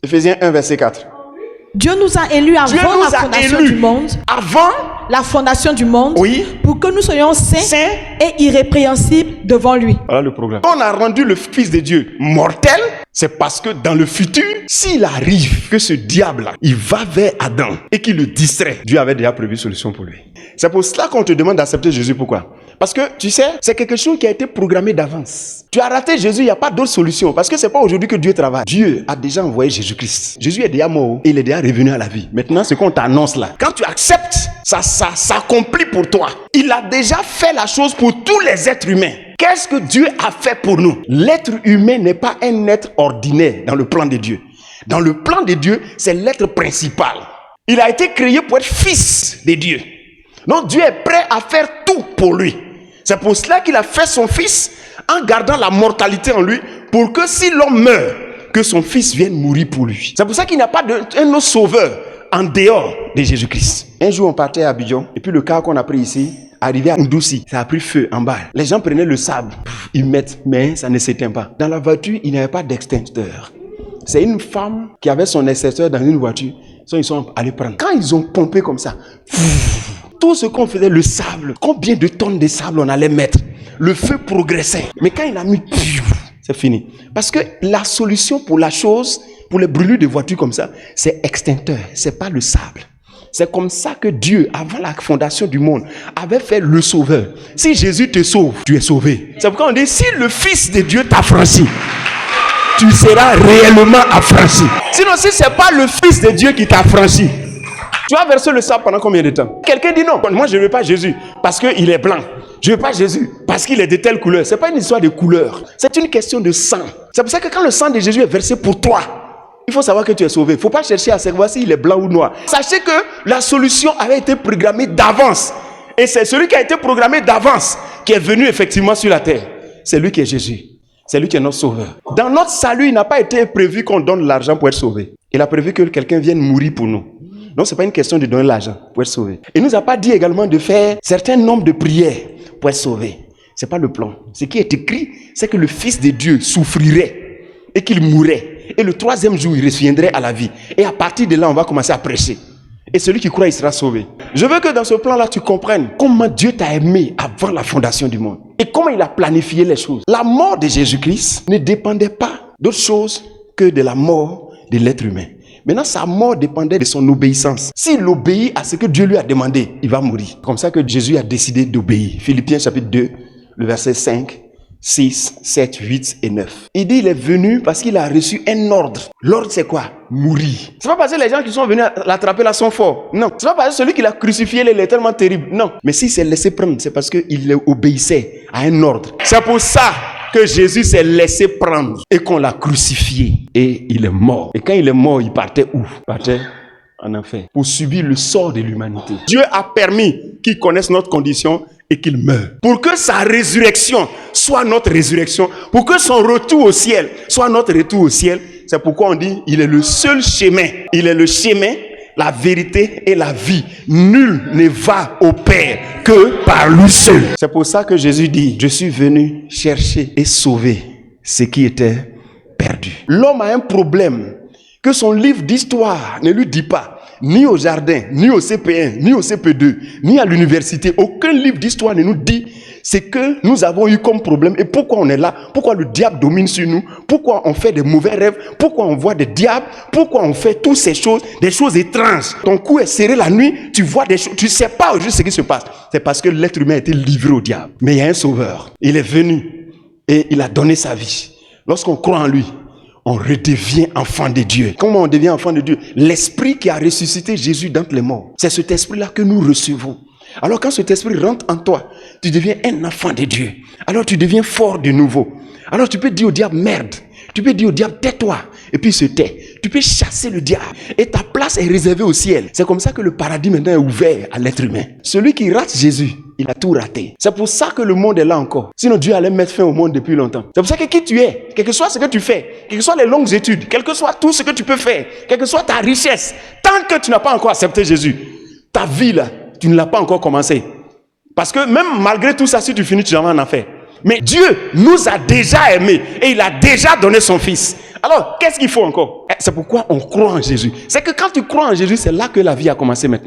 Éphésiens 1, verset 4. Dieu nous a élus avant la fondation du monde. Avant la fondation du monde. Oui. Pour que nous soyons saints et irrépréhensibles devant lui. Voilà le programme. On a rendu le Fils de Dieu mortel. C'est parce que dans le futur, s'il arrive que ce diable-là, il va vers Adam et qu'il le distrait, Dieu avait déjà prévu une solution pour lui. C'est pour cela qu'on te demande d'accepter Jésus. Pourquoi? Parce que, tu sais, c'est quelque chose qui a été programmé d'avance. Tu as raté Jésus, il n'y a pas d'autre solution. Parce que ce n'est pas aujourd'hui que Dieu travaille. Dieu a déjà envoyé Jésus-Christ. Jésus est déjà mort et il est déjà revenu à la vie. Maintenant, ce qu'on t'annonce là, quand tu acceptes, ça s'accomplit pour toi. Il a déjà fait la chose pour tous les êtres humains. Qu'est-ce que Dieu a fait pour nous? L'être humain n'est pas un être ordinaire dans le plan de Dieu. Dans le plan de Dieu, c'est l'être principal. Il a été créé pour être fils de Dieu. Donc Dieu est prêt à faire tout pour lui. C'est pour cela qu'il a fait son fils en gardant la mortalité en lui, pour que si l'homme meurt, que son fils vienne mourir pour lui. C'est pour ça qu'il n'y a pas un autre sauveur en dehors de Jésus-Christ. Un jour on partait à Abidjan, et puis le car qu'on a pris ici, arrivé à Ndouci, ça a pris feu en bas. Les gens prenaient le sable, ils mettent, mais ça ne s'éteint pas. Dans la voiture, il n'y avait pas d'extincteur. C'est une femme qui avait son extincteur dans une voiture. Ils sont allés prendre. Quand ils ont pompé comme ça, tout ce qu'on faisait, le sable, combien de tonnes de sable on allait mettre, le feu progressait. Mais quand il a mis, c'est fini. Parce que la solution pour la chose, pour les brûlures de voitures comme ça, c'est extincteur, c'est pas le sable. C'est comme ça que Dieu, avant la fondation du monde, avait fait le sauveur. Si Jésus te sauve, tu es sauvé. C'est pourquoi on dit, si le Fils de Dieu t'a franchi, tu seras réellement affranchi. Sinon, si ce n'est pas le Fils de Dieu qui t'a franchi, tu vas verser le sable pendant combien de temps? Quelqu'un dit non, moi je ne veux pas Jésus parce qu'il est blanc. Je ne veux pas Jésus parce qu'il est de telle couleur. Ce n'est pas une histoire de couleur, c'est une question de sang. C'est pour ça que quand le sang de Jésus est versé pour toi, il faut savoir que tu es sauvé. Il ne faut pas chercher à savoir s'il est blanc ou noir. Sachez que la solution avait été programmée d'avance. Et c'est celui qui a été programmé d'avance qui est venu effectivement sur la terre. C'est lui qui est Jésus. C'est lui qui est notre sauveur. Dans notre salut, il n'a pas été prévu qu'on donne l'argent pour être sauvé. Il a prévu que quelqu'un vienne mourir pour nous. Donc, ce n'est pas une question de donner l'argent pour être sauvé. Il ne nous a pas dit également de faire certain nombre de prières pour être sauvé. Ce n'est pas le plan. Ce qui est écrit, c'est que le Fils de Dieu souffrirait et qu'il mourrait. Et le troisième jour, il reviendrait à la vie. Et à partir de là, on va commencer à prêcher. Et celui qui croit, il sera sauvé. Je veux que dans ce plan-là, tu comprennes comment Dieu t'a aimé avant la fondation du monde. Et comment il a planifié les choses. La mort de Jésus-Christ ne dépendait pas d'autre chose que de la mort de l'être humain. Maintenant, sa mort dépendait de son obéissance. S'il obéit à ce que Dieu lui a demandé, il va mourir. Comme ça que Jésus a décidé d'obéir. Philippiens chapitre 2, le verset 5, 6, 7, 8 et 9. Il dit il est venu parce qu'il a reçu un ordre. L'ordre c'est quoi? Mourir. C'est pas parce que les gens qui sont venus l'attraper là sont forts. Non. C'est pas parce que celui qui l'a crucifié il est tellement terrible. Non. Mais s'il s'est laissé prendre, c'est parce qu'il obéissait à un ordre. C'est pour ça que Jésus s'est laissé prendre et qu'on l'a crucifié. Et il est mort. Et quand il est mort, il partait où? Il partait en enfer. Pour subir le sort de l'humanité. Dieu a permis qu'il connaisse notre condition et qu'il meure. Pour que sa résurrection soit notre résurrection. Pour que son retour au ciel soit notre retour au ciel. C'est pourquoi on dit, il est le seul chemin. Il est le chemin, la vérité et la vie. Nul ne va au Père que par lui seul. C'est pour ça que Jésus dit, je suis venu chercher et sauver ce qui était perdu. L'homme a un problème que son livre d'histoire ne lui dit pas. Ni au jardin, ni au CP1, ni au CP2, ni à l'université. Aucun livre d'histoire ne nous dit ce que nous avons eu comme problème et pourquoi on est là, pourquoi le diable domine sur nous, pourquoi on fait des mauvais rêves, pourquoi on voit des diables, pourquoi on fait toutes ces choses, des choses étranges. Ton cou est serré la nuit, tu vois des choses, tu ne sais pas aujourd'hui ce qui se passe. C'est parce que l'être humain a été livré au diable. Mais il y a un sauveur. Il est venu et il a donné sa vie. Lorsqu'on croit en lui, on redevient enfant de Dieu. Comment on devient enfant de Dieu? L'esprit qui a ressuscité Jésus d'entre les morts. C'est cet esprit-là que nous recevons. Alors quand cet esprit rentre en toi, tu deviens un enfant de Dieu. Alors tu deviens fort de nouveau. Alors tu peux dire au diable merde. Tu peux dire au diable tais-toi. Et puis il se tait. Tu peux chasser le diable. Et ta place est réservée au ciel. C'est comme ça que le paradis maintenant est ouvert à l'être humain. Celui qui rate Jésus, il a tout raté. C'est pour ça que le monde est là encore. Sinon Dieu allait mettre fin au monde depuis longtemps. C'est pour ça que qui tu es, quel que soit ce que tu fais, quelles que soient les longues études, quel que soit tout ce que tu peux faire, quelle que soit ta richesse, tant que tu n'as pas encore accepté Jésus, ta vie là, tu ne l'as pas encore commencé. Parce que même malgré tout ça, si tu finis, tu vas en enfer. Mais Dieu nous a déjà aimés et il a déjà donné son fils Alors, qu'est-ce qu'il faut encore? C'est pourquoi on croit en Jésus. C'est que quand tu crois en Jésus, c'est là que la vie a commencé maintenant.